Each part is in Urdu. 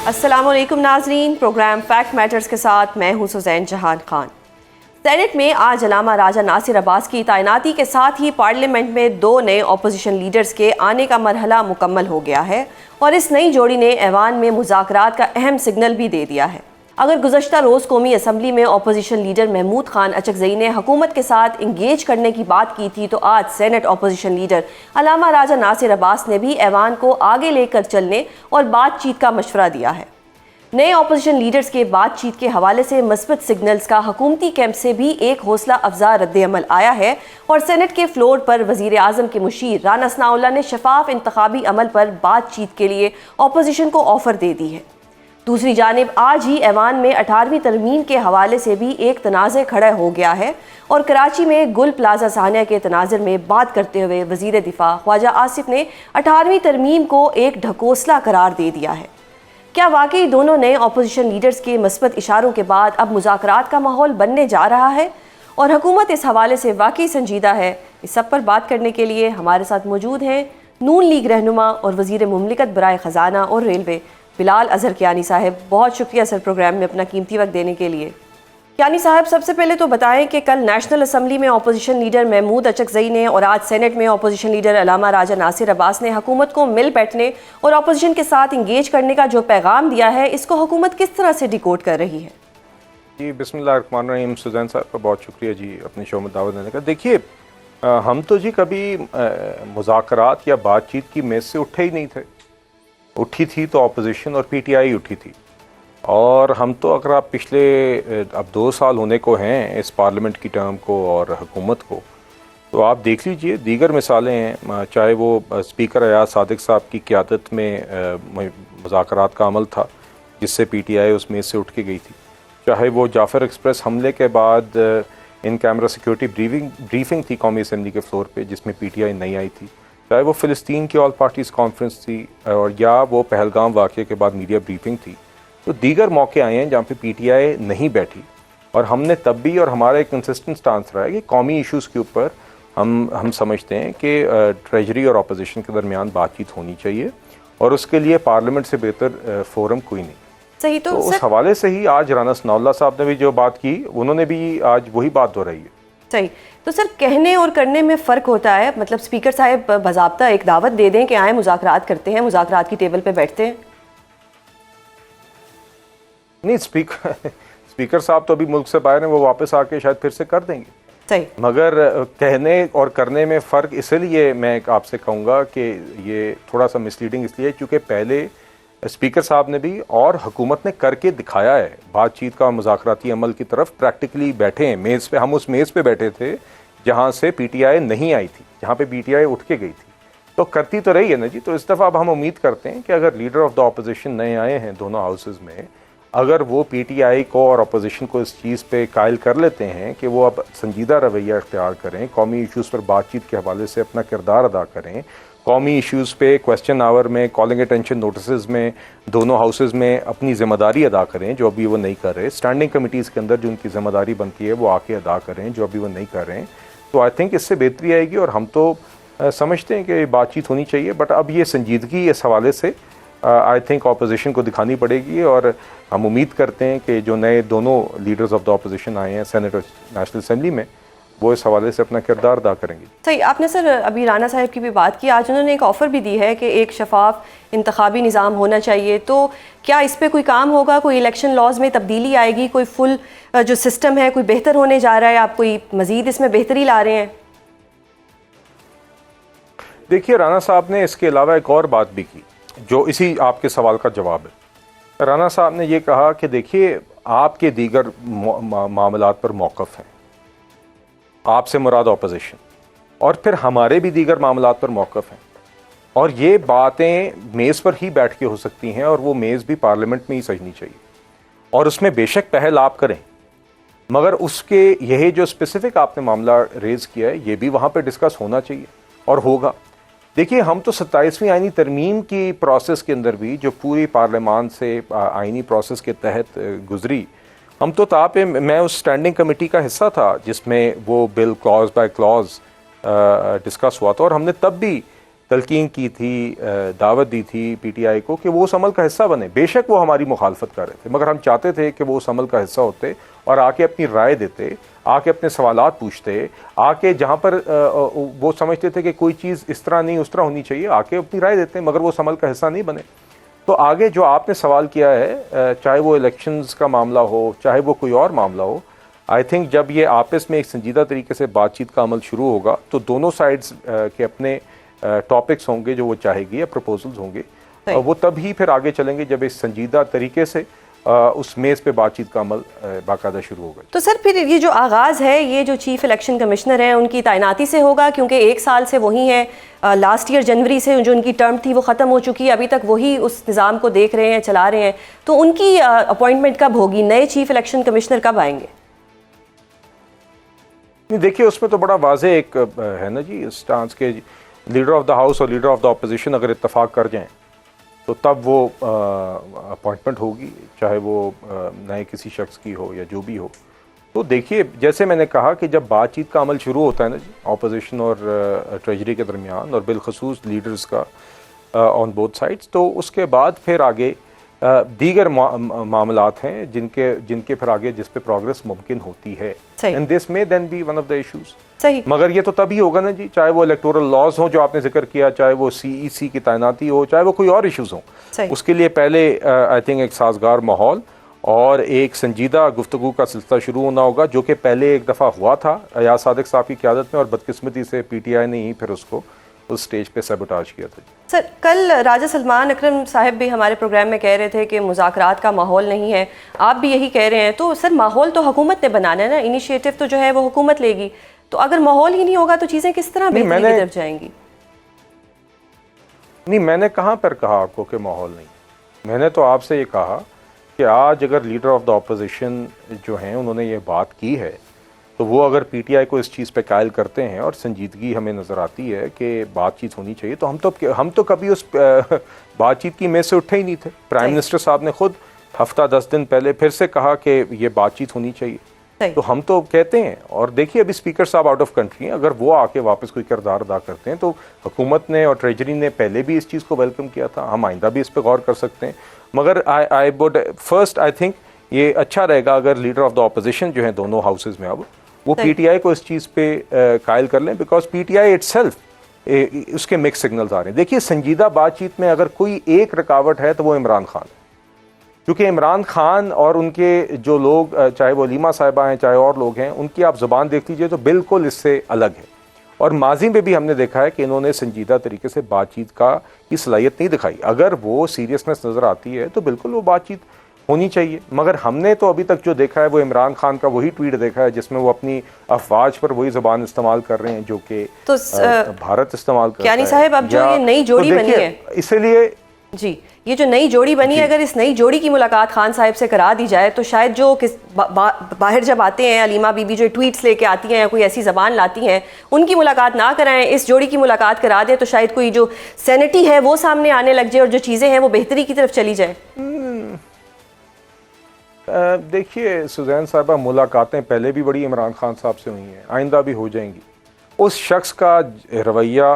السلام علیکم ناظرین، پروگرام فیکٹ میٹرز کے ساتھ میں ہوں سوزین جہان خان۔ سینٹ میں آج علامہ راجہ ناصر عباس کی تعیناتی کے ساتھ ہی پارلیمنٹ میں 2 نئے اپوزیشن لیڈرز کے آنے کا مرحلہ مکمل ہو گیا ہے اور اس نئی جوڑی نے ایوان میں مذاکرات کا اہم سگنل بھی دے دیا ہے۔ اگر گزشتہ روز قومی اسمبلی میں اپوزیشن لیڈر محمود خان اچکزئی نے حکومت کے ساتھ انگیج کرنے کی بات کی تھی، تو آج سینٹ اپوزیشن لیڈر علامہ راجہ ناصر عباس نے بھی ایوان کو آگے لے کر چلنے اور بات چیت کا مشورہ دیا ہے۔ نئے اپوزیشن لیڈرز کے بات چیت کے حوالے سے مثبت سگنلز کا حکومتی کیمپ سے بھی ایک حوصلہ افزا رد عمل آیا ہے اور سینٹ کے فلور پر وزیر اعظم کے مشیر رانا ثناءاللہ نے شفاف انتخابی عمل پر بات چیت کے لیے اپوزیشن کو آفر دے دی ہے۔ دوسری جانب آج ہی ایوان میں 18ویں ترمیم کے حوالے سے بھی ایک تنازع کھڑا ہو گیا ہے اور کراچی میں گل پلازا سانحہ کے تناظر میں بات کرتے ہوئے وزیر دفاع خواجہ آصف نے 18ویں ترمیم کو ایک ڈھکوسلا قرار دے دیا ہے۔ کیا واقعی دونوں نئے اپوزیشن لیڈرز کے مثبت اشاروں کے بعد اب مذاکرات کا ماحول بننے جا رہا ہے اور حکومت اس حوالے سے واقعی سنجیدہ ہے؟ اس سب پر بات کرنے کے لیے ہمارے ساتھ موجود ہیں نون لیگ رہنما اور وزیر مملکت برائے خزانہ اور ریلوے بلال اظہر کیانی صاحب۔ بہت شکریہ سر پروگرام میں اپنا قیمتی وقت دینے کے لیے۔ کیانی صاحب، سب سے پہلے تو بتائیں کہ کل نیشنل اسمبلی میں اپوزیشن لیڈر محمود اچکزئی نے اور آج سینٹ میں اپوزیشن لیڈر علامہ راجہ ناصر عباس نے حکومت کو مل بیٹھنے اور اپوزیشن کے ساتھ انگیج کرنے کا جو پیغام دیا ہے، اس کو حکومت کس طرح سے ڈیکوڈ کر رہی ہے؟ جی بسم اللہ الرحمن الرحیم۔ سوزین صاحب کا بہت شکریہ جی اپنے شو میں دعوت دینے کا۔ دیکھیے، ہم تو جی کبھی مذاکرات یا بات چیت کی میز سے اٹھے ہی نہیں تھے۔ اٹھی تھی تو اپوزیشن اور پی ٹی آئی اٹھی تھی، اور ہم تو اگر آپ پچھلے اب 2 سال ہونے کو ہیں اس پارلیمنٹ کی ٹرم کو اور حکومت کو، تو آپ دیکھ لیجئے دیگر مثالیں ہیں، چاہے وہ اسپیکر ایاز صادق صاحب کی قیادت میں مذاکرات کا عمل تھا جس سے پی ٹی آئی اس میز سے اٹھ کے گئی تھی، چاہے وہ جعفر ایکسپریس حملے کے بعد ان کیمرہ سیکیورٹی بریفنگ تھی قومی اسمبلی کے فلور پہ جس میں پی ٹی آئی نہیں آئی تھی، چاہے وہ فلسطین کی آل پارٹیز کانفرنس تھی، اور یا وہ پہلگام واقعے کے بعد میڈیا بریفنگ تھی، تو دیگر موقع آئے ہیں جہاں پہ پی ٹی آئی نہیں بیٹھی، اور ہم نے تب بھی، اور ہمارا ایک کنسسٹنٹ سٹانس رہا ہے کہ قومی ایشوز کے اوپر ہم سمجھتے ہیں کہ ٹریجری اور اپوزیشن کے درمیان بات چیت ہونی چاہیے، اور اس کے لیے پارلیمنٹ سے بہتر فورم کوئی نہیں۔ صحیح، تو اس حوالے سے ہی آج رانا ثناءاللہ صاحب نے بھی جو بات کی، انہوں نے بھی آج وہی بات دہرائی ہے۔ صحیح، تو سر کہنے اور کرنے میں فرق ہوتا ہے، مطلب اسپیکر صاحب باضابطہ ایک دعوت دے دیں کہ آئیں مذاکرات کرتے ہیں، مذاکرات کی ٹیبل پہ بیٹھتے ہیں۔ نہیں، اسپیکر صاحب تو ابھی ملک سے باہر ہیں، وہ واپس آ کے شاید پھر سے کر دیں گے۔ صحیح، مگر کہنے اور کرنے میں فرق اس لیے میں آپ سے کہوں گا کہ یہ تھوڑا سا مسلیڈنگ اس لیے چونکہ پہلے اسپیکر صاحب نے بھی اور حکومت نے کر کے دکھایا ہے، بات چیت کا مذاکراتی عمل کی طرف پریکٹیکلی بیٹھے ہیں میز پہ۔ ہم اس میز پہ بیٹھے تھے جہاں سے پی ٹی آئی نہیں آئی تھی، جہاں پہ پی ٹی آئی اٹھ کے گئی تھی، تو کرتی تو رہی ہے نا جی۔ تو اس دفعہ اب ہم امید کرتے ہیں کہ اگر لیڈر آف دا اپوزیشن نئے آئے ہیں دونوں ہاؤسز میں، اگر وہ پی ٹی آئی کو اور اپوزیشن کو اس چیز پہ قائل کر لیتے ہیں کہ وہ اب سنجیدہ رویہ اختیار کریں، قومی ایشوز پر بات چیت کے حوالے سے اپنا کردار ادا کریں، قومی ایشوز پہ کویسچن آور میں، کالنگ اٹینشن نوٹسز میں، دونوں ہاؤسز میں اپنی ذمہ داری ادا کریں جو ابھی وہ نہیں کر رہے، اسٹینڈنگ کمیٹیز کے اندر جو ان کی ذمہ داری بنتی ہے وہ آ کے ادا کریں جو ابھی وہ نہیں کر رہے ہیں، تو آئی تھنک اس سے بہتری آئے گی۔ اور ہم تو سمجھتے ہیں کہ بات چیت ہونی چاہیے، بٹ اب یہ سنجیدگی اس حوالے سے آئی تھنک اپوزیشن کو دکھانی پڑے گی، اور ہم امید کرتے ہیں کہ جو نئے دونوں لیڈرز آف دا اپوزیشن آئے ہیں سینٹ اور نیشنل اسمبلی میں، وہ اس حوالے سے اپنا کردار ادا کریں گے۔ صحیح، آپ نے سر ابھی رانا صاحب کی بھی بات کی، آج انہوں نے ایک آفر بھی دی ہے کہ ایک شفاف انتخابی نظام ہونا چاہیے، تو کیا اس پہ کوئی کام ہوگا؟ کوئی الیکشن لاز میں تبدیلی آئے گی؟ کوئی فل جو سسٹم ہے کوئی بہتر ہونے جا رہا ہے؟ آپ کوئی مزید اس میں بہتری لا رہے ہیں؟ دیکھیے، رانا صاحب نے اس کے علاوہ ایک اور بات بھی کی جو اسی آپ کے سوال کا جواب ہے۔ رانا صاحب نے یہ کہا کہ دیکھیے، آپ کے دیگر معاملات پر موقف ہیں، آپ سے مراد اپوزیشن، اور پھر ہمارے بھی دیگر معاملات پر موقف ہیں، اور یہ باتیں میز پر ہی بیٹھ کے ہو سکتی ہیں، اور وہ میز بھی پارلیمنٹ میں ہی سجنی چاہیے، اور اس میں بے شک پہل آپ کریں، مگر اس کے یہ جو اسپیسیفک آپ نے معاملہ ریز کیا ہے یہ بھی وہاں پہ ڈسکس ہونا چاہیے اور ہوگا۔ دیکھیے، ہم تو 27ویں آئینی ترمیم کی پروسیس کے اندر بھی جو پوری پارلیمان سے آئینی پروسیس کے تحت گزری، ہم تو میں اس اسٹینڈنگ کمیٹی کا حصہ تھا جس میں وہ بل کلاز بائی کلاز ڈسکس ہوا تھا، اور ہم نے تب بھی تلقین کی تھی، دعوت دی تھی پی ٹی آئی کو کہ وہ اس عمل کا حصہ بنے. بے شک وہ ہماری مخالفت کر رہے تھے، مگر ہم چاہتے تھے کہ وہ اس عمل کا حصہ ہوتے اور آ کے اپنی رائے دیتے، آ کے اپنے سوالات پوچھتے، آ کے جہاں پر وہ سمجھتے تھے کہ کوئی چیز اس طرح نہیں اس طرح ہونی چاہیے، آ کے اپنی رائے دیتے، مگر وہ اس عمل کا حصہ نہیں بنے. تو آگے جو آپ نے سوال کیا ہے، چاہے وہ الیکشنز کا معاملہ ہو، چاہے وہ کوئی اور معاملہ ہو، آئی تھنک جب یہ آپس میں ایک سنجیدہ طریقے سے بات چیت کا عمل شروع ہوگا تو دونوں سائڈز کے اپنے ٹاپکس ہوں گے جو وہ چاہے گی یا پروپوزلز ہوں گے، وہ تب ہی پھر آگے چلیں گے جب اس سنجیدہ طریقے سے اس میز پہ بات چیت کا عمل باقاعدہ شروع ہوگا. تو سر پھر یہ جو آغاز ہے یہ جو چیف الیکشن کمشنر ہیں ان کی تعیناتی سے ہوگا، کیونکہ 1 سال سے وہی ہیں، لاسٹ ایئر جنوری سے جو ان کی ٹرم تھی وہ ختم ہو چکی ہے، ابھی تک وہی اس نظام کو دیکھ رہے ہیں، چلا رہے ہیں. تو ان کی اپوائنٹمنٹ کب ہوگی؟ نئے چیف الیکشن کمشنر کب آئیں گے؟ دیکھیے اس میں تو بڑا واضح ایک ہے نا جی اسٹانس کے لیڈر آف دا ہاؤس اور لیڈر آف دا اپوزیشن اگر اتفاق کر جائیں تو تب وہ اپوائنٹمنٹ ہوگی، چاہے وہ نئے کسی شخص کی ہو یا جو بھی ہو. تو دیکھیے جیسے میں نے کہا کہ جب بات چیت کا عمل شروع ہوتا ہے نا جی اپوزیشن اور ٹریجری کے درمیان اور بالخصوص لیڈرز کا آن بوتھ سائڈس، تو اس کے بعد پھر آگے دیگر معاملات ہیں جن کے پھر آگے جس پہ پروگرس ممکن ہوتی ہے. اینڈ دس میں then be one of the issues. صحیح. مگر یہ تو تبھی ہوگا نا جی، چاہے وہ الیکٹورل لاز ہوں جو آپ نے ذکر کیا، چاہے وہ سی ای سی کی تعیناتی ہو، چاہے وہ کوئی اور ایشوز ہوں. اس کے لیے پہلے آئی تھنک ایک سازگار ماحول اور ایک سنجیدہ گفتگو کا سلسلہ شروع ہونا ہوگا، جو کہ پہلے ایک دفعہ ہوا تھا ایاز صادق صاحب کی قیادت میں، اور بدقسمتی سے پی ٹی آئی نے ہی پھر اس کو اس سٹیج پہ سیبوٹاج کیا تھا. سر کل راجہ سلمان اکرم صاحب بھی ہمارے پروگرام میں کہہ رہے تھے کہ مذاکرات کا ماحول نہیں ہے، آپ بھی یہی کہہ رہے ہیں. تو سر ماحول تو حکومت نے بنانا ہے نا، انیشیٹو تو جو ہے وہ حکومت لے گی. تو اگر ماحول ہی نہیں ہوگا تو چیزیں کس طرح بہتری کی طرف جائیں گی؟ نہیں، میں نے کہاں پر کہا آپ کو کہ ماحول نہیں. میں نے تو آپ سے یہ کہا کہ آج اگر لیڈر آف دا اپوزیشن جو ہیں انہوں نے یہ بات کی ہے تو وہ اگر پی ٹی آئی کو اس چیز پہ قائل کرتے ہیں اور سنجیدگی ہمیں نظر آتی ہے کہ بات چیت ہونی چاہیے، تو ہم تو کبھی اس بات چیت کی میز سے اٹھے ہی نہیں تھے. پرائم منسٹر صاحب نے خود ہفتہ 10 دن پہلے پھر سے کہا کہ یہ بات چیت ہونی چاہیے. تو ہم تو کہتے ہیں، اور دیکھیے ابھی اسپیکر صاحب آؤٹ آف کنٹری ہیں، اگر وہ آ کے واپس کوئی کردار ادا کرتے ہیں تو حکومت نے اور ٹریجری نے پہلے بھی اس چیز کو ویلکم کیا تھا، ہم آئندہ بھی اس پہ غور کر سکتے ہیں. مگر I would first I think یہ اچھا رہے گا اگر لیڈر آف دا اپوزیشن جو ہیں دونوں ہاؤسز میں اب وہ پی ٹی آئی کو اس چیز پہ قائل کر لیں، because P T I itself اس کے مکس سگنلز آ رہے ہیں. دیکھیے سنجیدہ بات چیت میں اگر کوئی ایک رکاوٹ ہے تو وہ عمران خان ہے، کیونکہ عمران خان اور ان کے جو لوگ، چاہے وہ علیمہ صاحبہ ہیں چاہے اور لوگ ہیں، ان کی آپ زبان دیکھ لیجئے تو بالکل اس سے الگ ہے. اور ماضی میں بھی ہم نے دیکھا ہے کہ انہوں نے سنجیدہ طریقے سے بات چیت کی صلاحیت نہیں دکھائی. اگر وہ سیریسنس نظر آتی ہے تو بالکل وہ بات چیت ہونی چاہیے. مگر ہم نے تو ابھی تک جو دیکھا ہے وہ عمران خان کا وہی ٹویٹ دیکھا ہے جس میں وہ اپنی افواج پر وہی زبان استعمال کر رہے ہیں جو کہ بھارت استعمال کرتا ہے. یعنی صاحب اب جو یہ نئی جوڑی بنی ہے، اسی لیے جی یہ جو نئی جوڑی بنی ہے، اگر اس نئی جوڑی کی ملاقات خان صاحب سے کرا دی جائے تو شاید جو باہر جب آتے ہیں علیمہ بی بی جو ٹویٹس لے کے آتی ہیں یا کوئی ایسی زبان لاتی ہیں، ان کی ملاقات نہ کرائیں، اس جوڑی کی ملاقات کرا دیں تو شاید کوئی جو سینٹی ہے وہ سامنے آنے لگ جائے اور جو چیزیں ہیں وہ بہتری کی طرف چلی جائیں. دیکھیے سوزین صاحبہ، ملاقاتیں پہلے بھی بڑی عمران خان صاحب سے ہوئی ہیں، آئندہ بھی ہو جائیں گی. اس شخص کا رویہ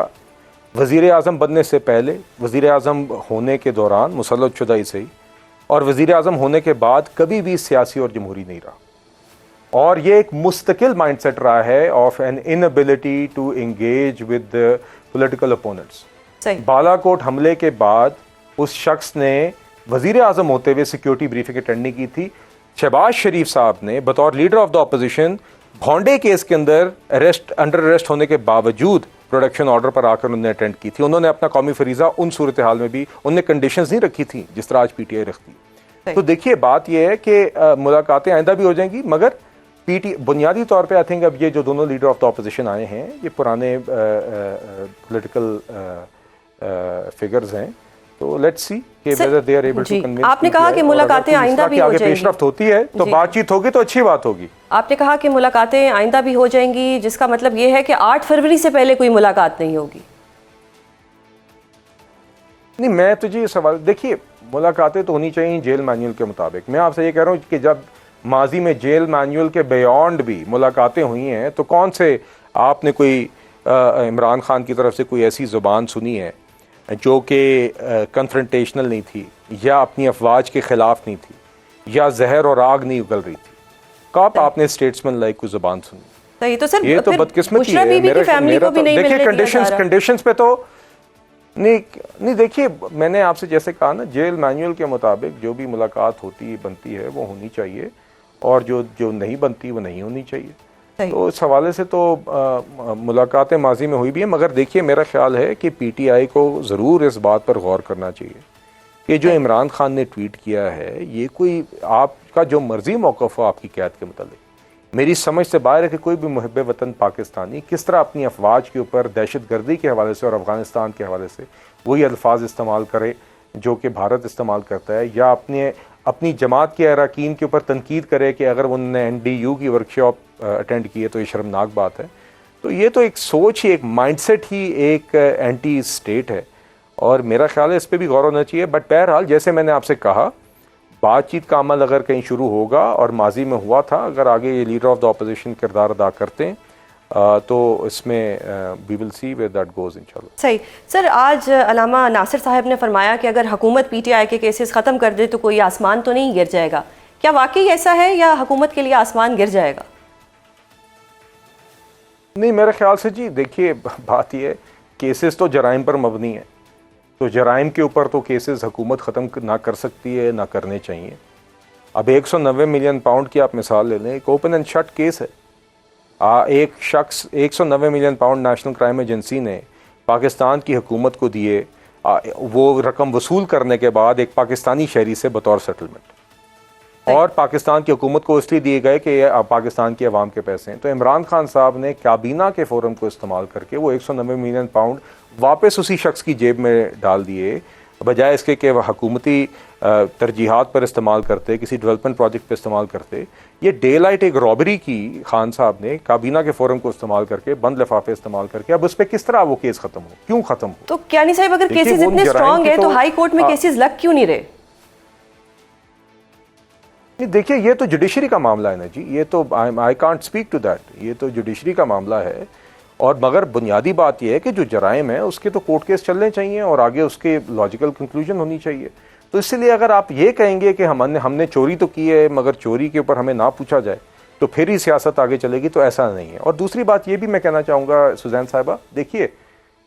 وزیر اعظم بننے سے پہلے، وزیر اعظم ہونے کے دوران مسلط شدہ ہی صحیح، اور وزیر اعظم ہونے کے بعد کبھی بھی سیاسی اور جمہوری نہیں رہا. اور یہ ایک مستقل مائنڈ سیٹ رہا ہے of an inability to engage with political opponents. Balakot حملے کے بعد اس شخص نے وزیر اعظم ہوتے ہوئے سیکیورٹی بریفنگ اٹینڈ نہیں کی تھی. شہباز شریف صاحب نے بطور لیڈر آف دا اپوزیشن بھونڈے کیس کے اندر انڈر اریسٹ ہونے کے باوجود پروڈکشن آرڈر پر آ کر انہوں نے اٹینڈ کی تھی. انہوں نے اپنا قومی فریضہ ان صورتحال میں بھی انہوں نے کنڈیشنز نہیں رکھی تھیں جس طرح آج پی ٹی آئی رکھتی. تو دیکھیے بات یہ ہے کہ ملاقاتیں آئندہ بھی ہو جائیں گی، مگر بنیادی طور پہ آئی تھنک اب یہ جو دونوں لیڈر آف دا اپوزیشن آئے ہیں یہ پرانے پولیٹیکل فگرز ہیں. تو لیٹس سی کہ whether they are able to convince. آپ نے کہا کہ ملاقاتیں آئندہ بھی ہو جائیں گی، پیش رفت ہوتی ہے تو بات چیت ہوگی تو اچھی بات ہوگی. آپ نے کہا کہ ملاقاتیں آئندہ بھی ہو جائیں گی، جس کا مطلب یہ ہے کہ 8 فروری سے پہلے کوئی ملاقات نہیں ہوگی. نہیں، میں تو جی یہ سوال، دیکھیے ملاقاتیں تو ہونی چاہیے جیل مینیول کے مطابق. میں آپ سے یہ کہہ رہا ہوں کہ جب ماضی میں جیل مینیول کے بیانڈ بھی ملاقاتیں ہوئی ہیں تو کون سے آپ نے کوئی عمران خان کی طرف سے کوئی ایسی زبان سنی ہے جو کہ کنفرنٹیشنل نہیں تھی یا اپنی افواج کے خلاف نہیں تھی یا زہر اور آگ نہیں اگل رہی تھی؟ کب آپ نے اسٹیٹسمین لائک کوئی زبان سنی؟ صحیح، تو سر یہ تو بدقسمتی ہے دیکھیے کنڈیشنز پہ تو نہیں دیکھیے میں نے آپ سے جیسے کہا نا جیل مینیول کے مطابق جو بھی ملاقات ہوتی بنتی ہے وہ ہونی چاہیے اور جو نہیں بنتی وہ نہیں ہونی چاہیے. تو اس حوالے سے تو ملاقاتیں ماضی میں ہوئی بھی ہیں، مگر دیکھیے میرا خیال ہے کہ پی ٹی آئی کو ضرور اس بات پر غور کرنا چاہیے کہ جو عمران خان نے ٹویٹ کیا ہے یہ کوئی آپ کا جو مرضی موقف ہو آپ کی قیادت کے متعلق، میری سمجھ سے باہر ہے کہ کوئی بھی محب وطن پاکستانی کس طرح اپنی افواج کے اوپر دہشت گردی کے حوالے سے اور افغانستان کے حوالے سے وہی الفاظ استعمال کرے جو کہ بھارت استعمال کرتا ہے، یا اپنی جماعت کے اراکین کے اوپر تنقید کرے کہ اگر انہوں نے این ڈی یو کی ورکشاپ اٹینڈ کی ہے تو یہ شرمناک بات ہے. تو یہ تو ایک سوچ ہی، ایک مائنڈ سیٹ ہی ایک اینٹی اسٹیٹ ہے اور میرا خیال ہے اس پہ بھی غور ہونا چاہیے. بٹ بہرحال جیسے میں نے آپ سے کہا بات چیت کا عمل اگر کہیں شروع ہوگا اور ماضی میں ہوا تھا، اگر آگے یہ لیڈر آف دا اپوزیشن کردار ادا کرتے ہیں تو اس میں وی ول سی ویئر دیٹ گوز انشاءاللہ. صحیح. سر آج علامہ ناصر صاحب نے فرمایا کہ اگر حکومت پی ٹی آئی کے کیسز ختم کر دے تو کوئی آسمان تو نہیں گر جائے گا. کیا واقعی ایسا ہے یا حکومت کے لیے آسمان گر جائے گا؟ نہیں میرے خیال سے جی دیکھیے بات یہ ہے کیسز تو جرائم پر مبنی ہے، تو جرائم کے اوپر تو کیسز حکومت ختم نہ کر سکتی ہے نہ کرنے چاہیے. اب 190 ملین پاؤنڈ کی آپ مثال لے لیں، ایک اوپن اینڈ شٹ کیس ہے. ایک شخص 190 million pound national crime agency نے پاکستان کی حکومت کو دیے، وہ رقم وصول کرنے کے بعد ایک پاکستانی شہری سے بطور سیٹلمنٹ، اور پاکستان کی حکومت کو اس لیے دیے گئے کہ یہ پاکستان کی عوام کے پیسے ہیں. تو عمران خان صاحب نے کابینہ کے فورم کو استعمال کر کے وہ 190 ملین پاؤنڈ واپس اسی شخص کی جیب میں ڈال دیے، بجائے اس کے کہ وہ حکومتی ترجیحات پر استعمال کرتے، کسی ڈیولپمنٹ پروجیکٹ پہ استعمال کرتے. یہ ڈے لائٹ ایک رابری کی خان صاحب نے کابینہ کے فورم کو استعمال کر کے، بند لفافے استعمال کر کے. اب اس پہ کس طرح وہ کیس ختم ہو، کیوں ختم ہو؟ تو کیانی صاحب اگر کیسز اتنے اسٹرانگ ہیں تو ہائی کورٹ میں کیسز لگ کیوں نہیں رہے؟ دیکھیے یہ تو جوڈیشری کا معاملہ ہے نا جی، یہ تو I can't speak to that, یہ تو جوڈیشری کا معاملہ ہے. اور مگر بنیادی بات یہ ہے کہ جو جرائم ہیں اس کے تو کورٹ کیس چلنے چاہیے اور آگے اس کے لاجیکل کنکلوژن ہونی چاہیے. تو اس لیے اگر آپ یہ کہیں گے کہ ہم نے چوری تو کی ہے مگر چوری کے اوپر ہمیں نہ پوچھا جائے تو پھر ہی سیاست آگے چلے گی، تو ایسا نہیں ہے. اور دوسری بات یہ بھی میں کہنا چاہوں گا سوزین صاحبہ، دیکھیے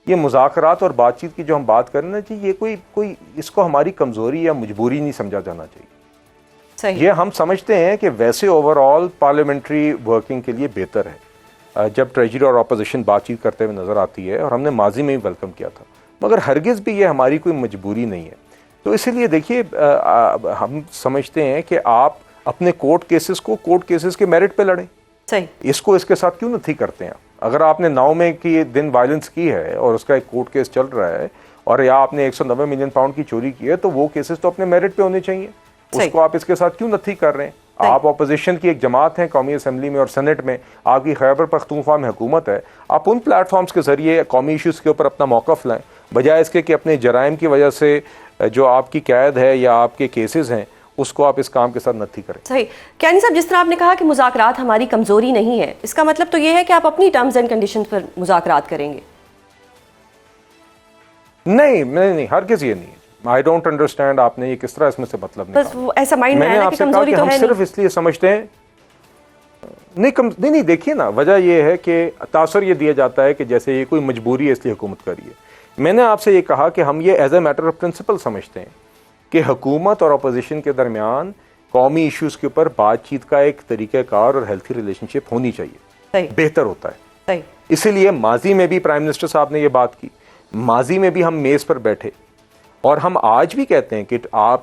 یہ مذاکرات اور بات چیت کی جو ہم بات کر رہے ہیں جی، یہ کوئی اس کو ہماری کمزوری یا مجبوری نہیں سمجھا جانا چاہیے. یہ ہم سمجھتے ہیں کہ ویسے اوور آل پارلیمنٹری ورکنگ کے لیے بہتر ہے جب ٹریجری اور اپوزیشن بات چیت کرتے ہوئے نظر آتی ہے، اور ہم نے ماضی میں ہی ویلکم کیا تھا، مگر ہرگز بھی یہ ہماری کوئی مجبوری نہیں ہے. تو اسی لیے دیکھیے ہم سمجھتے ہیں کہ آپ اپنے کورٹ کیسز کے میرٹ پہ لڑیں. اس کو اس کے ساتھ کیوں نہیں کرتے ہیں؟ اگر آپ نے 9 مئی کی دن وائلنس کی ہے اور اس کا ایک کورٹ کیس چل رہا ہے، اور یا آپ نے 190 ملین پاؤنڈ کی چوری کی ہے، تو وہ کیسز تو اپنے میرٹ پہ ہونے چاہیے. اس کو آپ اس کے ساتھ کیوں نہیں کر رہے ہیں؟ آپ اپوزیشن کی ایک جماعت ہیں قومی اسمبلی میں اور سینٹ میں، آپ کی خیبر پختونخوا میں حکومت ہے. آپ ان پلیٹ فارمز کے ذریعے قومی ایشوز کے اوپر اپنا موقف لائیں، بجائے اس کے کہ اپنے جرائم کی وجہ سے جو آپ کی قید ہے یا آپ کے کیسز ہیں اس کو آپ اس کام کے ساتھ نتھی کریں. صحیح. کیانی صاحب جس طرح آپ نے کہا کہ مذاکرات ہماری کمزوری نہیں ہے، اس کا مطلب تو یہ ہے کہ آپ اپنی ٹرمز اینڈ کنڈیشنز پر مذاکرات کریں گے؟ نہیں ہرگز یہ نہیں ہے. I don't understand آپ نے یہ کس طرح اس میں سے مطلب نکالا. ایسا مائنڈ میں آیا کہ کمزوری تو ہے نہیں. ہم صرف اس لیے سمجھتے ہیں نہیں دیکھیے نا، وجہ یہ ہے کہ تاثر یہ دیا جاتا ہے کہ جیسے یہ کوئی مجبوری ہے اس لیے حکومت کر رہی ہے. میں نے آپ سے یہ کہا کہ ہم یہ as a matter of principle سمجھتے ہیں کہ حکومت اور اپوزیشن کے درمیان قومی ایشوز کے اوپر بات چیت کا ایک طریقہ کار اور ہیلتھی ریلیشن شپ ہونی چاہیے، بہتر ہوتا ہے. اسی لیے ماضی میں بھی پرائم منسٹر صاحب نے یہ بات کی، ماضی میں بھی ہم میز پر بیٹھے، اور ہم آج بھی کہتے ہیں کہ آپ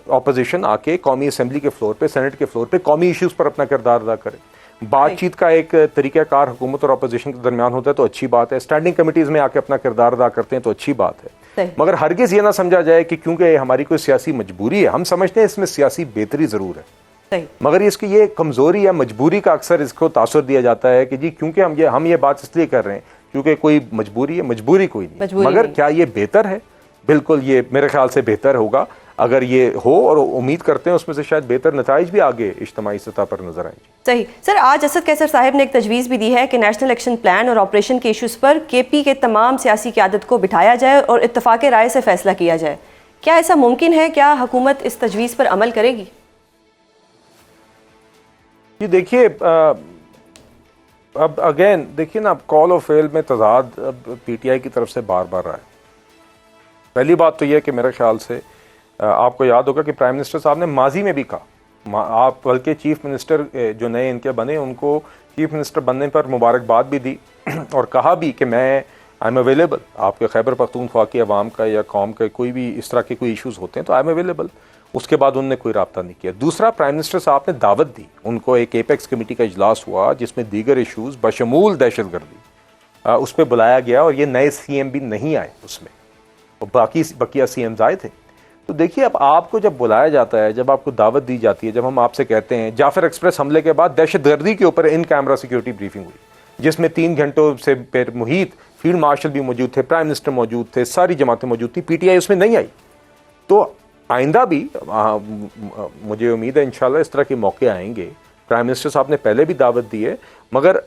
اپوزیشن آ کے قومی اسمبلی کے فلور پہ، سینٹ کے فلور پہ قومی ایشوز پر اپنا کردار ادا کرے. بات چیت کا ایک طریقہ کار حکومت اور اپوزیشن کے درمیان ہوتا ہے تو اچھی بات ہے. اسٹینڈنگ کمیٹیز میں آ کے اپنا کردار ادا کرتے ہیں تو اچھی بات ہے. مگر ہرگز یہ نہ سمجھا جائے کہ کیونکہ یہ ہماری کوئی سیاسی مجبوری ہے. ہم سمجھتے ہیں اس میں سیاسی بہتری ضرور ہے، مگر اس کی یہ کمزوری یا مجبوری کا اکثر اس کو تاثر دیا جاتا ہے کہ جی کیونکہ ہم یہ بات اس لیے کر رہے ہیں کیونکہ کوئی مجبوری ہے. مجبوری کوئی نہیں، مگر کیا یہ بہتر ہے؟ بالکل یہ میرے خیال سے بہتر ہوگا اگر یہ ہو، اور امید کرتے ہیں اس میں سے شاید بہتر نتائج بھی آگے اجتماعی سطح پر نظر آئیں. صحیح. سر آج اسد قیصر صاحب نے ایک تجویز بھی دی ہے کہ نیشنل ایکشن پلان اور آپریشن کے ایشوز پر کے پی کے تمام سیاسی قیادت کو بٹھایا جائے اور اتفاق رائے سے فیصلہ کیا جائے. کیا ایسا ممکن ہے؟ کیا حکومت اس تجویز پر عمل کرے گی؟ جی دیکھیے، اب اگین دیکھیے نا، اب کال اور فیل میں تضاد اب پی ٹی آئی کی طرف سے بار بار رہا ہے. پہلی بات تو یہ ہے کہ میرے خیال سے آپ کو یاد ہوگا کہ پرائم منسٹر صاحب نے ماضی میں بھی کہا، آپ بلکہ چیف منسٹر جو نئے ان کے بنے ان کو چیف منسٹر بننے پر مبارکباد بھی دی اور کہا بھی کہ میں آئی ایم اویلیبل. آپ کے خیبر پختونخوا کی عوام کا یا قوم کا کوئی بھی اس طرح کے کوئی ایشوز ہوتے ہیں تو آئی ایم اویلیبل. اس کے بعد انہوں نے کوئی رابطہ نہیں کیا. دوسرا، پرائم منسٹر صاحب نے دعوت دی، ان کو ایک ایپیکس کمیٹی کا اجلاس ہوا جس میں دیگر ایشوز بشمول دہشت گردی اس پہ بلایا گیا، اور یہ نئے سی ایم بھی نہیں آئے اس میں، اور بقیہ سی ایمز آئے تھے. تو دیکھیے، اب آپ کو جب بلایا جاتا ہے، جب آپ کو دعوت دی جاتی ہے، جب ہم آپ سے کہتے ہیں جعفر ایکسپریس حملے کے بعد دہشت گردی کے اوپر ان کیمرہ سیکیورٹی بریفنگ ہوئی جس میں 3 گھنٹوں سے پھر محیط فیلڈ مارشل بھی موجود تھے، پرائم منسٹر موجود تھے، ساری جماعتیں موجود تھیں، پی ٹی آئی اس میں نہیں آئی. تو آئندہ بھی مجھے امید ہے انشاءاللہ اس طرح کے موقع آئیں گے. پرائم منسٹر صاحب نے پہلے بھی دعوت دی ہے، مگر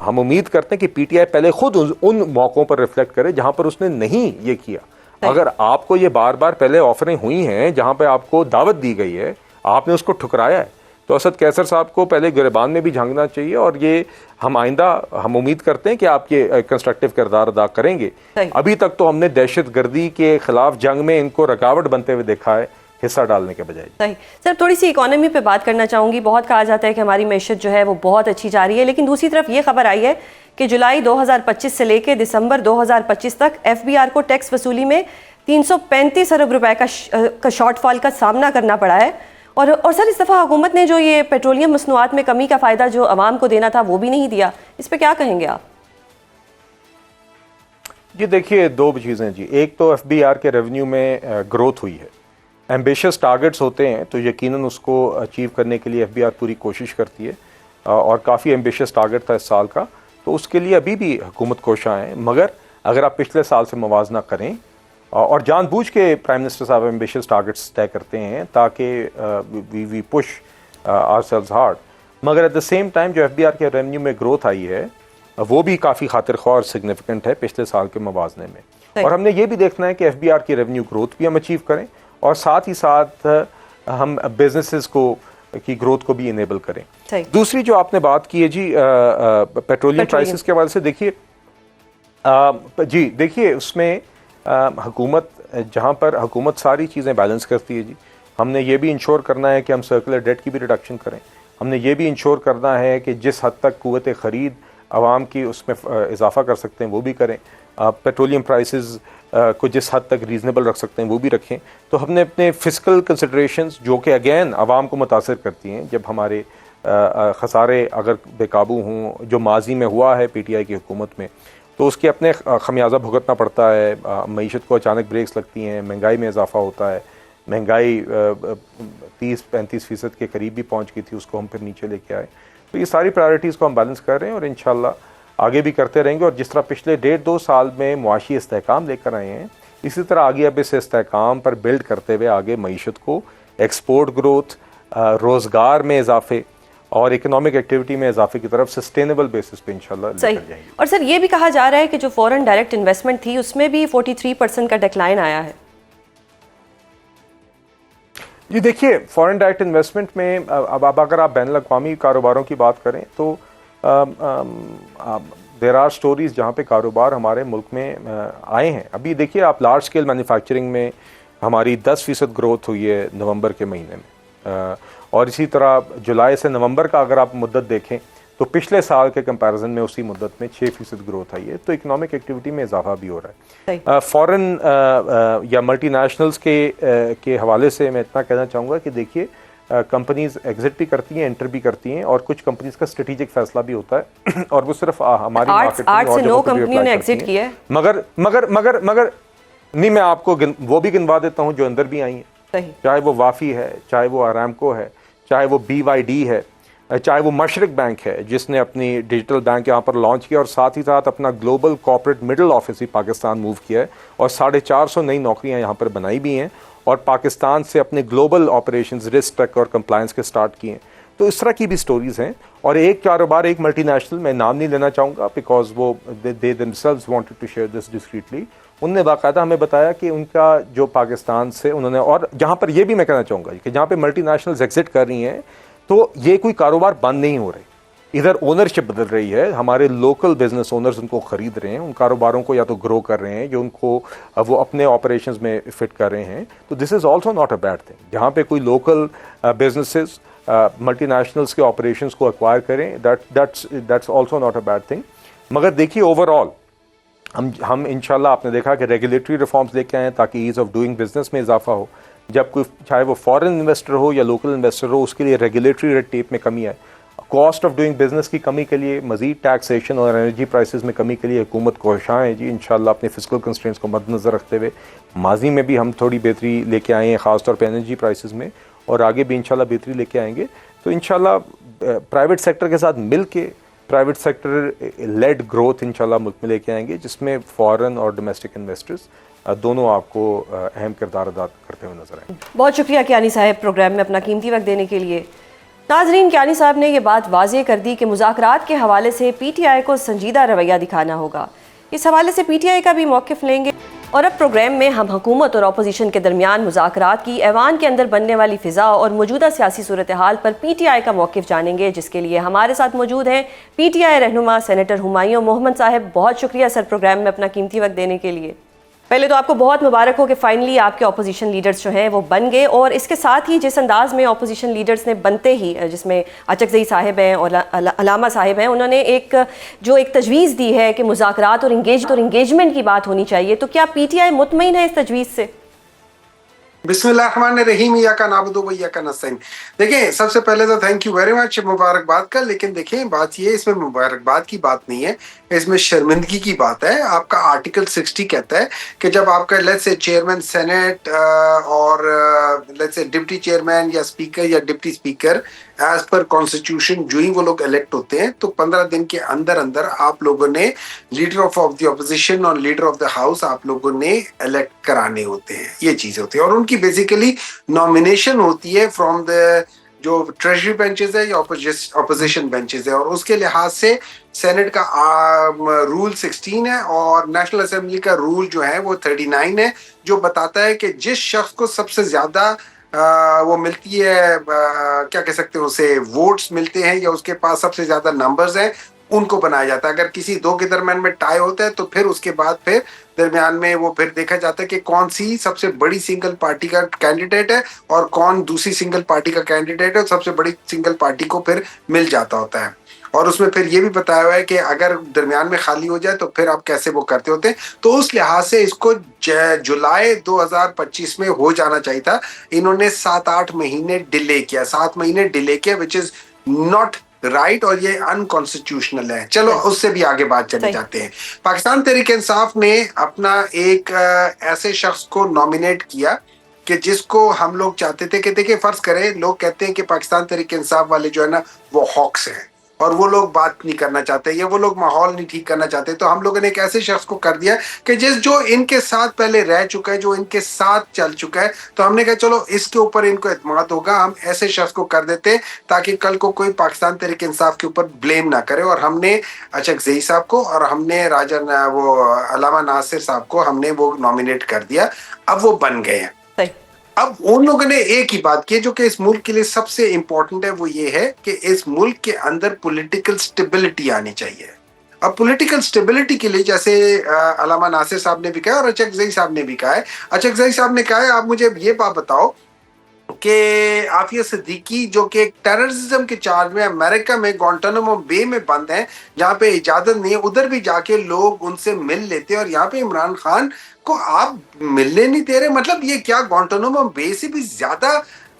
ہم امید کرتے ہیں کہ پی ٹی آئی پہلے خود ان موقعوں پر ریفلیکٹ کرے جہاں پر اس نے نہیں یہ کیا. اگر آپ کو یہ بار بار پہلے آفریں ہوئی ہیں جہاں پہ آپ کو دعوت دی گئی ہے، آپ نے اس کو ٹھکرایا ہے، تو اسد قیصر صاحب کو پہلے گریبان میں بھی جھانکنا چاہیے. اور یہ ہم آئندہ ہم امید کرتے ہیں کہ آپ یہ کنسٹرکٹیو کردار ادا کریں گے. ابھی تک تو ہم نے دہشت گردی کے خلاف جنگ میں ان کو رکاوٹ بنتے ہوئے دیکھا ہے، حصہ ڈالنے کے بجائے. صحیح. سر تھوڑی سی اکانومی پہ بات کرنا چاہوں گی. بہت کہا جاتا ہے کہ ہماری معیشت جو ہے وہ بہت اچھی جا رہی ہے، لیکن دوسری طرف یہ خبر آئی ہے کہ جولائی 2025 سے لے کے دسمبر 2025 تک ایف بی آر کو ٹیکس وصولی میں 335 ارب روپے کا شارٹ فال کا سامنا کرنا پڑا ہے. اور سر اس دفعہ حکومت نے جو یہ پیٹرولیم مصنوعات میں کمی کا فائدہ جو عوام کو دینا تھا وہ بھی نہیں دیا. اس پہ کیا کہیں گے آپ؟ جی دیکھیے، 2 چیزیں جی. ایک تو ایف بی آر کے ریونیو میں گروتھ ہوئی ہے. ایمبیشس ٹارگٹس ہوتے ہیں تو یقیناً اس کو اچیو کرنے کے لیے ایف بی آر پوری کوشش کرتی ہے، اور کافی ایمبیشس ٹارگٹ تھا اس سال کا، تو اس کے لیے ابھی بھی حکومت کوشاں ہیں. مگر اگر آپ پچھلے سال سے موازنہ کریں، اور جان بوجھ کے پرائم منسٹر صاحب ایمبیشس ٹارگٹس طے کرتے ہیں تاکہ we push our sales hard, مگر ایٹ دا سیم ٹائم جو ایف بی آر کے ریونیو میں گروتھ آئی ہے وہ بھی کافی خاطر خواہ اور سگنیفیکنٹ ہے پچھلے سال کے موازنے میں. اور ہم نے یہ بھی دیکھنا ہے کہ ایف بی آر کی ریونیو گروتھ بھی ہم اچیو کریں، اور ساتھ ہی ساتھ ہم بزنسز کی گروتھ کو بھی انیبل کریں. دوسری جو آپ نے بات کی ہے جی پیٹرولیم پرائسز کے حوالے سے، دیکھیے اس میں حکومت جہاں پر حکومت ساری چیزیں بیلنس کرتی ہے جی. ہم نے یہ بھی انشور کرنا ہے کہ ہم سرکولر ڈیٹ کی بھی ریڈکشن کریں. ہم نے یہ بھی انشور کرنا ہے کہ جس حد تک قوت خرید عوام کی اس میں اضافہ کر سکتے ہیں وہ بھی کریں. پیٹرولیم پرائسز کو جس حد تک ریزنیبل رکھ سکتے ہیں وہ بھی رکھیں. تو ہم نے اپنے فسکل کنسیڈریشنز جو کہ اگین عوام کو متاثر کرتی ہیں، جب ہمارے خسارے اگر بے قابو ہوں جو ماضی میں ہوا ہے پی ٹی آئی کی حکومت میں، تو اس کے اپنے خمیازہ بھگتنا پڑتا ہے. معیشت کو اچانک بریکس لگتی ہیں، مہنگائی میں اضافہ ہوتا ہے. مہنگائی 30-35% کے قریب بھی پہنچ گئی تھی، اس کو ہم پھر نیچے لے کے آئے. تو یہ ساری پرائورٹیز کو ہم بیلنس کر رہے ہیں اور انشاءاللہ آگے بھی کرتے رہیں گے. اور جس طرح پچھلے 1.5-2 سال میں معاشی استحکام لے کر آئے ہیں، اسی طرح آگے اب اس استحکام پر بلڈ کرتے ہوئے آگے معیشت کو ایکسپورٹ گروتھ، روزگار میں اضافے اور اکنامک ایکٹیویٹی میں اضافے کی طرف سسٹینیبل بیسس پہ انشاءاللہ لے کر جائیں گے. اور سر یہ بھی کہا جا رہا ہے کہ جو فورن ڈائریکٹ انویسٹمنٹ تھی اس میں بھی 43% کا ڈکلائن آیا ہے. جی دیکھیے، فورن ڈائریکٹ انویسٹمنٹ میں اب اگر آپ بین الاقوامی کاروباروں کی بات کریں تو دیر آر سٹوریز جہاں پہ کاروبار ہمارے ملک میں آئے ہیں. ابھی دیکھیے آپ لارج اسکیل مینوفیکچرنگ میں ہماری 10% گروتھ ہوئی ہے نومبر کے مہینے میں، اور اسی طرح جولائی سے نومبر کا اگر آپ مدت دیکھیں تو پچھلے سال کے کمپیریزن میں اسی مدت میں 6% گروتھ آئی ہے. تو اکنامک ایکٹیویٹی میں اضافہ بھی ہو رہا ہے. فورن یا ملٹی نیشنلز کے حوالے سے میں اتنا کہنا چاہوں گا کہ دیکھیے کمپنیز ایگزٹ بھی کرتی ہیں، انٹر بھی کرتی ہیں، اور کچھ کمپنیز کا اسٹریٹجک فیصلہ بھی ہوتا ہے اور وہ صرف ہماری مارکیٹ میں 8 سے 9 کمپنیوں نے ایگزٹ کیا ہے. مگر نہیں، میں آپ کو وہ بھی گنوا دیتا ہوں جو اندر بھی آئی ہیں، چاہے وہ وافی ہے، چاہے وہ آرامکو ہے، چاہے وہ BYD ہے، چاہے وہ مشرق بینک ہے جس نے اپنی ڈیجیٹل بینک یہاں پر لانچ کیا اور ساتھ ہی ساتھ اپنا گلوبل کارپوریٹ مڈل آفس ہی پاکستان موو کیا ہے، اور 450 نئی نوکریاں یہاں پر بنائی بھی ہیں. اور پاکستان سے اپنے گلوبل آپریشنز رسک ٹیک اور کمپلائنس کے سٹارٹ کیے ہیں. تو اس طرح کی بھی سٹوریز ہیں. اور ایک کاروبار ایک ملٹی نیشنل, میں نام نہیں لینا چاہوں گا بیکاز وہ دے themselves wanted to share this discreetly, ان نے باقاعدہ ہمیں بتایا کہ ان کا جو پاکستان سے انہوں نے, اور جہاں پر یہ بھی میں کہنا چاہوں گا کہ جہاں پہ ملٹی نیشنلز ایگزٹ کر رہی ہیں تو یہ کوئی کاروبار بند نہیں ہو رہے, ادھر اونرشپ بدل رہی ہے, ہمارے لوکل بزنس اونرز ان کو خرید رہے ہیں, ان کاروباروں کو یا تو گرو کر رہے ہیں, جو ان کو وہ اپنے آپریشنز میں فٹ کر رہے ہیں. تو this is also not a bad thing. جہاں پہ کوئی لوکل بزنسز ملٹی نیشنلز کے آپریشنز کو ایکوائر کریں, that's also not a bad thing. مگر دیکھیے اوور آل ہم انشاءاللہ آپ نے دیکھا کہ ریگولیٹری ریفارمز لے کے آئے ہیں تاکہ ایز آف ڈوئنگ بزنس میں اضافہ ہو. جب کوئی چاہے وہ فارن انویسٹر ہو یا لوکل انویسٹر ہو, اس کے لیے ریگولیٹری ریڈ ٹیپ میں کمی آئے, کاسٹ آف ڈوئنگ بزنس کی کمی کے لیے, مزید ٹیکسیشن اور انرجی پرائسز میں کمی کے لیے حکومت کوشاں ہے جی انشاءاللہ اپنے فسکل کنسٹرینٹس کو مد نظر رکھتے ہوئے. ماضی میں بھی ہم تھوڑی بہتری لے کے آئے ہیں خاص طور پہ انرجی پرائسز میں, اور آگے بھی انشاءاللہ بہتری لے کے آئیں گے. تو انشاءاللہ پرائیویٹ سیکٹر کے ساتھ مل کے پرائیویٹ سیکٹر لیڈ گروتھ انشاءاللہ ملک میں لے کے آئیں گے, جس میں فارن اور ڈومیسٹک انویسٹرز دونوں آپ کو اہم کردار ادا کرتے ہوئے نظر آئیں. بہت شکریہ کیانی صاحب پروگرام میں اپنا قیمتی وقت دینے کے لیے. ناظرین, کیانی صاحب نے یہ بات واضح کر دی کہ مذاکرات کے حوالے سے پی ٹی آئی کو سنجیدہ رویہ دکھانا ہوگا. اس حوالے سے پی ٹی آئی کا بھی موقف لیں گے. اور اب پروگرام میں ہم حکومت اور اپوزیشن کے درمیان مذاکرات کی ایوان کے اندر بننے والی فضا اور موجودہ سیاسی صورتحال پر پی ٹی آئی کا موقف جانیں گے, جس کے لیے ہمارے ساتھ موجود ہیں پی ٹی آئی رہنما سینیٹر ہمایوں محمد صاحب. بہت شکریہ سر پروگرام میں اپنا قیمتی وقت دینے کے لیے. پہلے تو آپ کو بہت مبارک ہو کہ فائنلی آپ کے اپوزیشن لیڈرز جو ہیں وہ بن گئے, اور اس کے ساتھ ہی جس انداز میں اپوزیشن لیڈرز نے بنتے ہی, جس میں اچکزئی صاحب ہیں اور علامہ صاحب ہیں, انہوں نے ایک تجویز دی ہے کہ مذاکرات اور انگیجمنٹ کی بات ہونی چاہیے. تو کیا پی ٹی آئی مطمئن ہے اس تجویز سے؟ بسم اللہ الرحمن الرحیم. ایاک نعبد و ایاک نستعین. دیکھیں, سب سے پہلے تو تھینک یو ویری مچ مبارکباد کا, لیکن دیکھیں بات یہ ہے, اس میں مبارکباد کی بات نہیں ہے, اس میں شرمندگی کی بات ہے. آپ کا آرٹیکل 60 کہتا ہے کہ جب آپ کا لیٹس سے چیئرمین سینٹ اور لیٹس سے ڈپٹی چیئرمین یا اسپیکر یا deputy speaker as per constitution جو ہی وہ لوگ الیکٹ ہوتے ہیں, تو 15 دن کے اندر اندر آپ لوگوں نے لیڈر آف دی اپوزیشن اور لیڈر آف دا ہاؤس آپ لوگوں نے الیکٹ کرانے ہوتے ہیں. یہ چیز ہوتی ہے, اور ان کی بیسیکلی نامینیشن ہوتی ہے فرام دا جو ٹریجری بینچز ہے یا اپوزیشن بینچز ہے. اور اس کے لحاظ سے سینٹ کا رول 16 ہے اور نیشنل اسمبلی کا رول جو ہے وہ 39 ہے, جو بتاتا ہے کہ جس شخص کو سب سے زیادہ وہ ملتی ہے, کیا کہہ سکتے ہیں اسے, ووٹس ملتے ہیں یا اس کے پاس سب سے زیادہ نمبرز ہیں, ان کو بنایا جاتا ہے. اگر کسی دو کے درمیان میں ٹائی ہوتا ہے تو پھر اس کے بعد پھر درمیان میں وہ پھر دیکھا جاتا ہے کہ کون سی سب سے بڑی سنگل پارٹی کا کینڈیڈیٹ ہے اور کون دوسری سنگل پارٹی کا کینڈیڈیٹ ہے, اور سب سے بڑی سنگل پارٹی کو پھر مل جاتا ہوتا ہے. اور اس میں پھر یہ بھی بتایا ہوا ہے کہ اگر درمیان میں خالی ہو جائے تو پھر آپ کیسے وہ کرتے ہوتے ہیں. تو اس لحاظ سے اس کو جولائی 2025 میں ہو جانا چاہیے تھا. انہوں نے 7-8 مہینے ڈیلے کیا, 7 مہینے ڈیلے کیا, وچ از ناٹ رائٹ, اور یہ انکانسٹیٹیوشنل ہے. چلو اس سے بھی آگے بات چلے جاتے ہیں. پاکستان تحریک انصاف نے اپنا ایک ایسے شخص کو نامینیٹ کیا کہ جس کو ہم لوگ چاہتے تھے کہ دیکھیں فرض کریں, لوگ کہتے ہیں کہ پاکستان تحریک انصاف والے جو ہے نا وہ ہاکس ہیں اور وہ لوگ بات نہیں کرنا چاہتے یا وہ لوگ ماحول نہیں ٹھیک کرنا چاہتے. تو ہم لوگوں نے ایک ایسے شخص کو کر دیا کہ جو ان کے ساتھ پہلے رہ چکا ہے, جو ان کے ساتھ چل چکا ہے. تو ہم نے کہا چلو اس کے اوپر ان کو اعتماد ہوگا, ہم ایسے شخص کو کر دیتے ہیں تاکہ کل کو کوئی پاکستان تحریک انصاف کے اوپر بلیم نہ کرے. اور ہم نے اچکزئی صاحب کو اور ہم نے وہ علامہ ناصر صاحب کو ہم نے وہ نامینیٹ کر دیا. اب وہ بن گئے ہیں. اب ان لوگوں نے ایک ہی بات کی جو کہ اس ملک کے لیے سب سے امپورٹنٹ ہے, وہ یہ ہے کہ اس ملک کے اندر پولیٹیکل سٹیبلٹی آنی چاہیے. اب پولیٹیکل سٹیبلٹی کے لیے جیسے علامہ ناصر صاحب نے بھی کہا اور اچکزئی صاحب نے بھی کہا ہے. اچکزئی صاحب نے کہا ہے آپ مجھے یہ بات بتاؤ کہ عافیہ صدیقی جو کہ ایک ٹیررزم کے چارج میں امریکہ میں گوانٹانامو بے میں بند ہیں, جہاں پہ اجازت نہیں ہے, ادھر بھی جا کے لوگ ان سے مل لیتے, اور یہاں پہ عمران خان کو آپ ملنے نہیں دے رہے. مطلب یہ کیا گوانٹانامو بے سے بھی زیادہ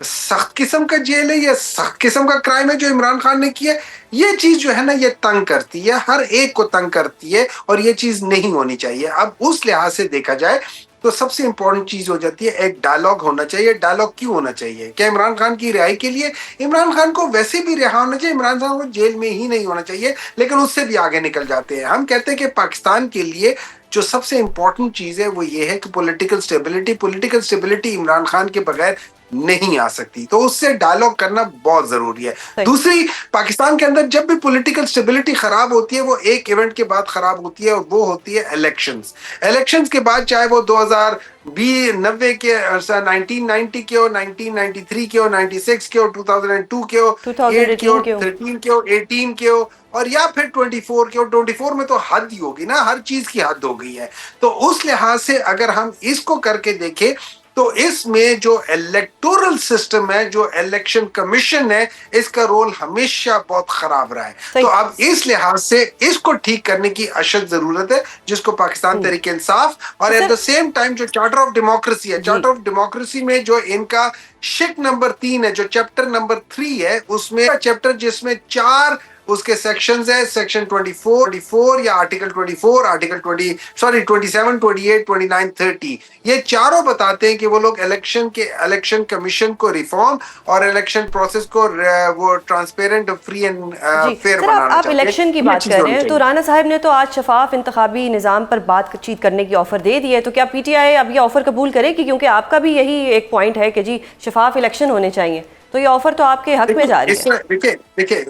سخت قسم کا جیل ہے, یہ سخت قسم کا کرائم ہے جو عمران خان نے کیا. یہ چیز جو ہے نا یہ تنگ کرتی ہے, ہر ایک کو تنگ کرتی ہے, اور یہ چیز نہیں ہونی چاہیے. اب اس لحاظ سے دیکھا جائے تو سب سے امپورٹنٹ چیز ہو جاتی ہے ایک ڈائلاگ ہونا چاہیے. ڈائلاگ کیوں ہونا چاہیے؟ کیا عمران خان کی رہائی کے لیے؟ عمران خان کو ویسے بھی رہا ہونا چاہیے, عمران خان کو جیل میں ہی نہیں ہونا چاہیے, لیکن اس سے بھی آگے نکل جاتے ہیں. ہم کہتے ہیں کہ پاکستان کے لیے جو سب سے امپورٹنٹ چیز ہے وہ یہ ہے کہ پولیٹیکل سٹیبلٹی عمران خان کے بغیر نہیں آ سکتی, تو اس سے ڈائلاگ کرنا بہت ضروری ہے. دوسری, پاکستان کے اندر جب بھی پولیٹیکل سٹیبلٹی خراب ہوتی ہے وہ ایک ایونٹ کے بعد خراب ہوتی ہے, اور وہ ہوتی ہے الیکشنز. الیکشنز کے بعد, چاہے وہ 2090 کے, 1990 کے ہو, 1993 کے ہو, 96 کے ہو, 2002 کے ہو, 8 کے ہو, 13 کے ہو, 18 کے ہو, اور یا پھر 24 کے ہو. 24 میں تو حد ہی ہوگی نا, ہر چیز کی حد ہو گئی ہے. تو اس لحاظ سے اگر ہم اس کو کر کے دیکھیں تو اس میں جو الیکٹورل سسٹم ہے, جو الیکشن کمیشن ہے, اس کا رول ہمیشہ بہت خراب رہا ہے. تو اب اس لحاظ سے اس کو ٹھیک کرنے کی اشد ضرورت ہے, جس کو پاکستان تحریک انصاف اور ایٹ دا سیم ٹائم جو چارٹر آف ڈیموکریسی ہے, چارٹر آف ڈیموکریسی میں جو ان کا شک نمبر 3 ہے, جو چیپٹر نمبر 3 ہے, اس میں چیپٹر جس میں 4 اس کے سیکشنز ہیں, سیکشن 24 یا آرٹیکل 24, آرٹیکل 27, 28, 29, 30, یہ چاروں بتاتے ہیں کہ وہ لوگ الیکشن کمیشن کو ریفارم اور الیکشن پروسیس کو وہ ٹرانسپیرنٹ, فری اینڈ فیئر بنانا چاہتے ہیں. آپ الیکشن کی بات کر رہے ہیں, تو رانا صاحب نے تو آج شفاف انتخابی نظام پر بات چیت کرنے کی آفر دے دی ہے, تو کیا پی ٹی آئی اب یہ آفر قبول کرے گی؟ کیونکہ آپ کا بھی یہی ایک پوائنٹ ہے کہ جی شفاف الیکشن ہونے چاہیے, تو یہ آفر تو آپ کے حق میں جا رہی ہے.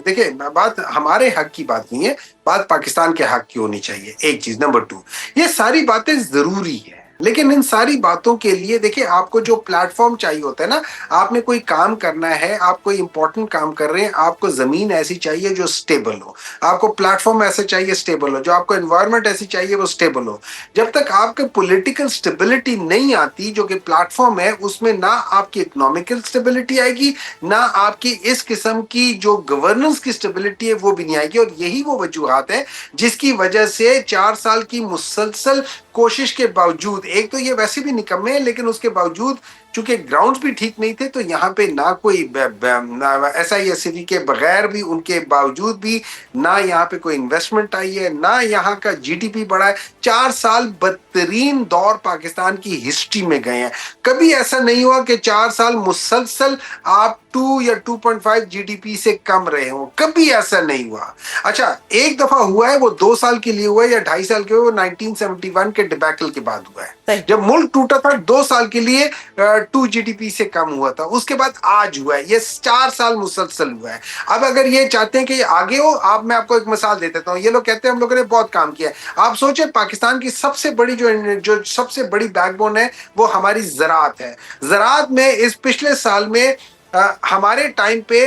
دیکھیں, بات ہمارے حق کی بات نہیں ہے, بات پاکستان کے حق کی ہونی چاہیے, ایک چیز. نمبر 2, یہ ساری باتیں ضروری ہیں, لیکن ان ساری باتوں کے لیے دیکھیں آپ کو جو پلیٹ فارم چاہیے ہوتا ہے نا, آپ نے کوئی کام کرنا ہے, آپ کوئی امپورٹنٹ کام کر رہے ہیں, آپ کو زمین ایسی چاہیے جو سٹیبل ہو, آپ کو پلیٹ فارم ایسے چاہیے سٹیبل ہو, جو آپ کو انوائرمنٹ ایسی چاہیے وہ سٹیبل ہو. جب تک آپ کے پولیٹیکل سٹیبلٹی نہیں آتی, جو کہ پلیٹ فارم ہے, اس میں نہ آپ کی اکنامیکل سٹیبلٹی آئے گی, نہ آپ کی اس قسم کی جو گورننس کی سٹیبلٹی ہے وہ بھی نہیں آئے گی. اور یہی وہ وجوہات ہیں جس کی وجہ سے 4 سال کی مسلسل کوشش کے باوجود, ایک تو یہ ویسے بھی نکمے ہیں, لیکن اس کے باوجود چونکہ گراؤنڈز بھی ٹھیک نہیں تھے, تو یہاں پہ نہ کوئی SISCV کے بغیر بھی, ان کے باوجود بھی نہ یہاں پہ کوئی انویسٹمنٹ آئی ہے, نہ یہاں کا GDP بڑھا ہے. 4 سال بدترین دور پاکستان کی ہسٹری میں گئے ہیں. کبھی ایسا نہیں ہوا کہ 4 سال مسلسل آپ 2 یا 2.5 GDP سے کم رہے ہوں, کبھی ایسا نہیں ہوا. اچھا, ایک دفعہ ہوا ہے, وہ 2 سال کے لیے ہوا ہے یا 2.5 سال کے لیے, وہ 1971 کے ڈیبیکل کے بعد ہوا ہے, جب ملک ٹوٹا تھا. 2 سال کے لیے 2 GDP سے کم ہوا تھا, اس کے بعد آج ہوا ہے. یہ 4 سال مسلسل ہوا ہے. اب اگر یہ چاہتے ہیں کہ یہ آگے ہو, میں آپ کو ایک مثال دے دیتا ہوں. یہ لوگ کہتے ہیں ہم لوگوں نے بہت کام کیا ہے. آپ سوچیں, پاکستان کی سب سے بڑی جو سب سے بڑی بیک بون ہے وہ ہماری زراعت ہے. زراعت میں اس پچھلے سال میں ہمارے ٹائم پہ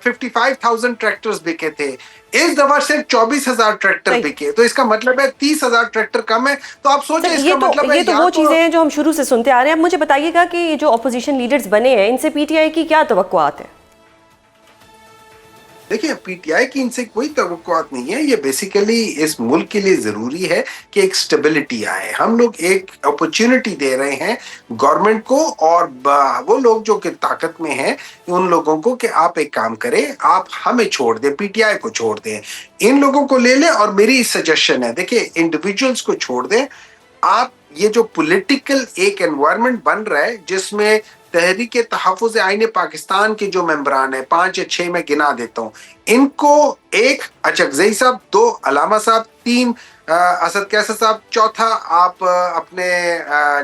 55,000 ٹریکٹرز بکے تھے, اس دفعہ صرف 24,000 ٹریکٹر بکے. تو اس کا مطلب ہے 30,000 ٹریکٹر کم ہے. تو آپ سوچیں, اس کا مطلب ہے یہ تو وہ چیزیں ہیں جو ہم شروع سے سنتے آ رہے ہیں. اب مجھے بتائیے گا کہ یہ جو اپوزیشن لیڈرز بنے ہیں, ان سے پی ٹی آئی کی کیا توقعات ہیں؟ دیکھیں, پی ٹی آئی کی ان سے کوئی توقعات نہیں ہے. یہ بیسیکلی اس ملک کے لیے ضروری ہے کہ ایک سٹیبلٹی آئے. ہم لوگ ایک اپرچونٹی دے رہے ہیں گورنمنٹ کو, اور وہ لوگ جو کہ طاقت میں ہیں ان لوگوں کو, کہ آپ ایک کام کریں, آپ ہمیں چھوڑ دیں, پی ٹی آئی کو چھوڑ دیں, ان لوگوں کو لے لیں. اور میری سجیشن ہے, دیکھیں, انڈیویجولز کو چھوڑ دیں آپ. یہ جو پولیٹیکل ایک انوائرمنٹ بن رہا ہے جس میں تحریک تحفظ آئین پاکستان کے جو ممبران ہیں, 5 یا 6 میں گنا دیتا ہوں, ان کو 1 اچکزئی صاحب, 2 علامہ صاحب, 3 اسد کیسر صاحب, 4 آپ اپنے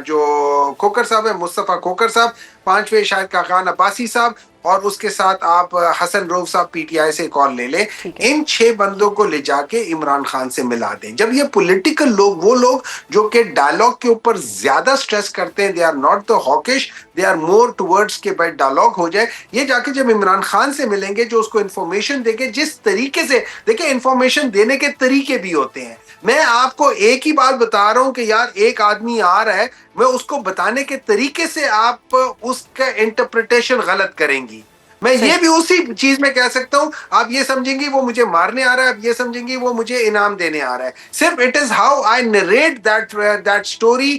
جو کھوکر صاحب ہیں مصطفیٰ کھوکر صاحب, 5ویں شاہد خاقان عباسی صاحب, اور اس کے ساتھ آپ حسن روف صاحب پی ٹی آئی سے کال لے لیں. ان 6 بندوں کو لے جا کے عمران خان سے ملا دیں. جب یہ پولیٹیکل لوگ, وہ لوگ جو کہ ڈائلاگ کے اوپر زیادہ سٹریس کرتے ہیں, they are not the hawkish, they are more towards کے بھائی ڈائلاگ ہو جائے, یہ جا کے جب عمران خان سے ملیں گے, جو اس کو انفارمیشن دے گے, جس طریقے سے, دیکھیں انفارمیشن دینے کے طریقے بھی ہوتے ہیں. میں آپ کو ایک ہی بات بتا رہا ہوں کہ یار ایک آدمی آ رہا ہے, میں اس کو بتانے کے طریقے سے آپ اس کا انٹرپریٹیشن غلط کریں گی. میں یہ بھی اسی چیز میں کہہ سکتا ہوں, آپ یہ سمجھیں گی وہ مجھے مارنے آ رہا ہے, آپ یہ سمجھیں گی وہ مجھے انعام دینے آ رہا ہے. صرف it is how I narrate that story.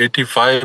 85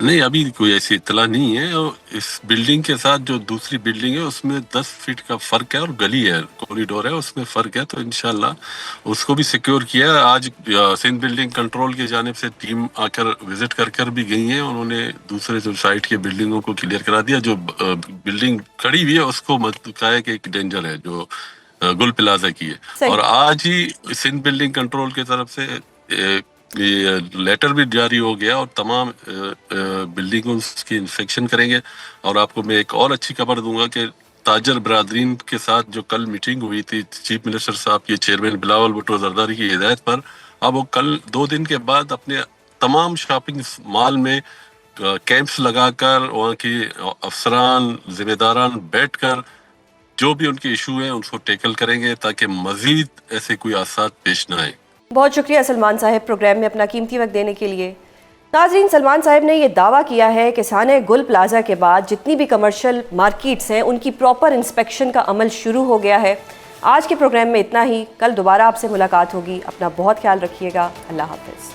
نہیں ابھی کوئی ایسی اطلاع نہیں ہے. اور اس بلڈنگ کے ساتھ جو دوسری بلڈنگ ہے اس میں 10 فٹ کا فرق ہے اور گلی ہے, کوریڈور ہے, اس میں فرق ہے. تو انشاءاللہ اس کو بھی سیکیور کیا ہے. آج سندھ بلڈنگ کنٹرول کی جانب سے ٹیم آ کر وزٹ کر بھی گئی ہیں. انہوں نے دوسرے جو سائٹ کے بلڈنگوں کو کلیئر کرا دیا. جو بلڈنگ کھڑی ہوئی ہے اس کو کہا ہے کہ ایک ڈینجر ہے جو گل پلازا کی ہے. اور آج ہی سندھ بلڈنگ کنٹرول کی طرف سے یہ لیٹر بھی جاری ہو گیا اور تمام بلڈنگوں کی انسپیکشن کریں گے. اور آپ کو میں ایک اور اچھی خبر دوں گا کہ تاجر برادرین کے ساتھ جو کل میٹنگ ہوئی تھی چیف منسٹر صاحب کے چیئرمین بلاول بھٹو زرداری کی ہدایت پر, اب وہ کل 2 دن کے بعد اپنے تمام شاپنگ مال میں کیمپس لگا کر وہاں کی افسران ذمہ داران بیٹھ کر جو بھی ان کے ایشو ہیں ان کو ٹیکل کریں گے تاکہ مزید ایسے کوئی حادثات پیش نہ آئیں. بہت شکریہ سلمان صاحب پروگرام میں اپنا قیمتی وقت دینے کے لیے. ناظرین, سلمان صاحب نے یہ دعویٰ کیا ہے کہ سانحہ گل پلازا کے بعد جتنی بھی کمرشل مارکیٹس ہیں ان کی پراپر انسپیکشن کا عمل شروع ہو گیا ہے. آج کے پروگرام میں اتنا ہی. کل دوبارہ آپ سے ملاقات ہوگی. اپنا بہت خیال رکھیے گا. اللہ حافظ.